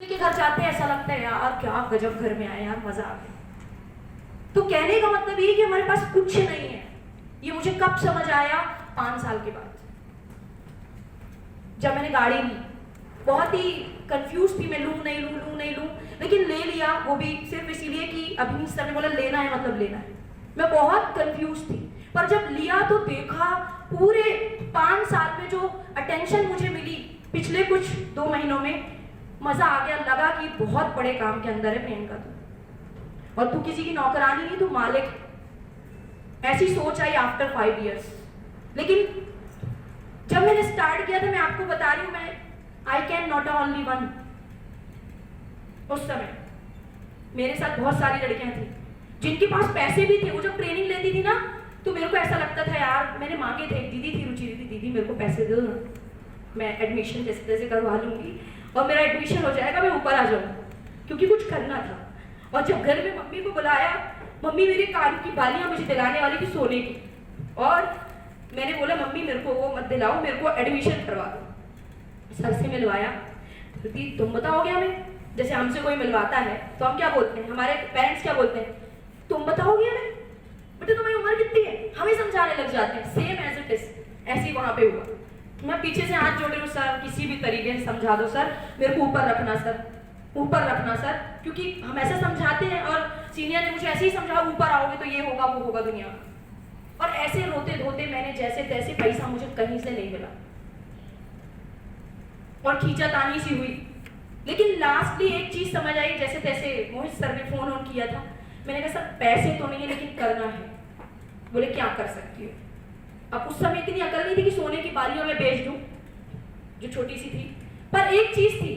के घर जाते हैं ऐसा लगता है यार क्या गजब घर में आए यार, मजा आ गया। तो कहने का मतलब ये कि हमारे पास कुछ नहीं है। ये मुझे कब समझ आया? 5 साल के बाद, जब मैंने गाड़ी ली। बहुत ही कंफ्यूज थी, मैं लूं नहीं लूं, लेकिन ले लिया। वो भी सिर्फ इसीलिए कि अभिनीत सर ने बोला लेना है मतलब लेना है। मैं बहुत कंफ्यूज थी, पर जब लिया तो देखा पूरे 5 साल में जो अटेंशन मुझे मिली पिछले कुछ 2 महीनों में, मजा आ गया। लगा कि बहुत बड़े काम के अंदर है प्रियंका तू, और तू किसी की नौकरानी नहीं, तू मालिक है। ऐसी सोच आई आफ्टर 5 इयर्स। लेकिन जब मैंने स्टार्ट किया था, मैं आपको बता रही हूँ, मैं I can not only one. उस समय मेरे साथ बहुत सारी लड़कियां थी जिनके पास पैसे भी थे। वो जब ट्रेनिंग लेती थी ना, तो मेरे को ऐसा लगता था यार, मैंने मांगे थे। दीदी थी रुचि दीदी मेरे को पैसे दे दो ना, मैं एडमिशन जैसे तैसे करवा लूंगी और मेरा एडमिशन हो जाएगा, मैं ऊपर आ जाऊंगा, क्योंकि कुछ करना था। और जब घर में मम्मी को बुलाया, मम्मी मेरे कान की बालियां मुझे दिलाने वाली थी सोने की, और मैंने बोला मम्मी मेरे को वो मत दिलाओ, मेरे को एडमिशन करवा दो। सर से मिलवाया। दीदी तुम बताओगे हमें? जैसे हमसे कोई मिलवाता है तो हम क्या बोलते हैं, हमारे पेरेंट्स क्या बोलते हैं, तुम बताओगे हमें? बेटा तुम्हारी उम्र कितनी है? हमें समझाने लग जाते हैं। सेम एज इट इज ऐसे ही वहां पे हुआ। मैं पीछे से हाथ जोड़ रही हूँ, सर किसी भी तरीके से समझा दो सर, मेरे को ऊपर रखना सर, ऊपर रखना सर, क्योंकि हम ऐसा समझाते हैं। और सीनियर ने मुझे ऐसे ही समझा, ऊपर आओगे तो ये होगा वो होगा दुनिया में। और ऐसे रोते धोते मैंने जैसे तैसे, पैसा मुझे कहीं से नहीं मिला और खींचातानी सी हुई। लेकिन लास्टली एक चीज समझ आई, जैसे तैसे मोहित सर ने फोन ऑन किया था। मैंने कहा सर पैसे तो नहीं है लेकिन करना है। बोले क्या कर सकती हो? अब उस समय इतनी अकल नहीं थी कि सोने की बालियों में बेच दूं, जो छोटी सी थी। पर एक चीज थी।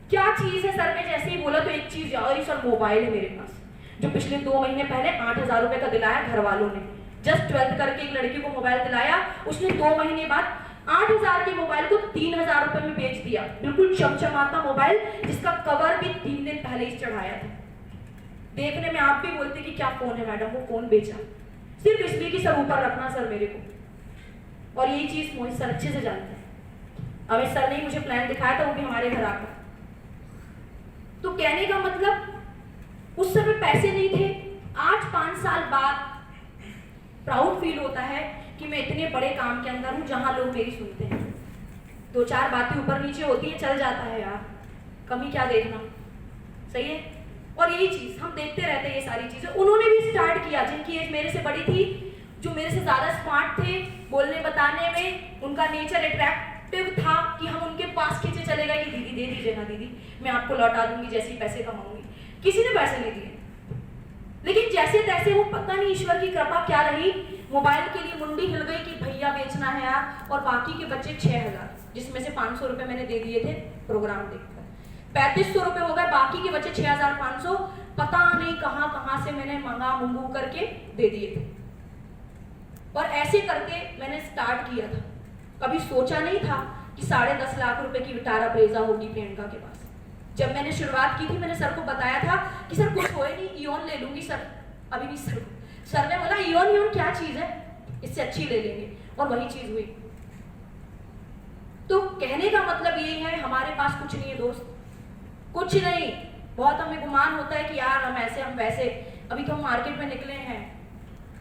क्या चीज है? सर ने जैसे ही बोला तो एक चीज याद आई, सर मोबाइल है मेरे पास, जो पिछले 2 महीने पहले 8,000 रुपए का दिलाया घर वालों ने। जस्ट 12th करके एक लड़की को मोबाइल दिलाया, उसने 2 महीने बाद 8,000 के मोबाइल को 3,000 रुपए में बेच दिया। बिल्कुल चमचमाता मोबाइल, जिसका कवर भी 3 दिन पहले ही चढ़ाया था। देखने में आप भी बोलते कि क्या फोन है मैडम, वो फोन बेचा सिर्फ इसलिए कि सर ऊपर रखना सर मेरे को। और यही चीज मोहित सर अच्छे से जानते हैं। अमित सर ने मुझे प्लान दिखाया था, वो भी हमारे घर आकर। तो कहने का मतलब उस समय पैसे नहीं थे। आज 5 साल बाद प्राउड फील होता है कि मैं इतने बड़े काम के अंदर हूं जहां लोग मेरी सुनते हैं। 2-4 बातें ऊपर नीचे होती है, चल जाता है यार, कमी क्या देखना, सही है। और यही चीज हम देखते रहते हैं, ये सारी चीजें उन्होंने भी स्टार्ट किया। जिनकी एज मेरे से बड़ी थी, जो मेरे से ज्यादा स्मार्ट थे, बोलने बताने में उनका नेचर अट्रैक्टिव था कि हम उनके पास खींचे चले गए कि दीदी दे दीजिए ना दीदी, मैं आपको लौटा दूंगी जैसे ही पैसे कमाऊंगी। किसी ने पैसे नहीं दिए, लेकिन जैसे तैसे वो पता नहीं ईश्वर की कृपा क्या रही, मोबाइल के लिए मुंडी हिल गई कि भैया बेचना है यार। और बाकी के बच्चे 6,000, जिसमें से 500 रुपए मैंने दे दिए थे प्रोग्राम देखकर, 3500 रुपए हो गए। बाकी के बच्चे 6,500, पता नहीं कहां कहां से मैंने मंगा मुंगू करके दे दिए थे। और ऐसे करके मैंने स्टार्ट किया था। कभी सोचा नहीं था कि 10.5 लाख रुपए की विटारा ब्रेजा होगी प्रियंका के पास। जब मैंने शुरुआत की थी, मैंने सर को बताया था कि सर कुछ होए नहीं, इयोन ले लूंगी सर। अभी भी सर ने बोला इयोन क्या चीज है, इससे अच्छी ले लेंगे, और वही चीज हुई। तो कहने का मतलब यही है, हमारे पास कुछ नहीं है दोस्त, कुछ नहीं। बहुत हमें गुमान होता है कि यार हम ऐसे हम वैसे। अभी तो हम मार्केट में निकले हैं,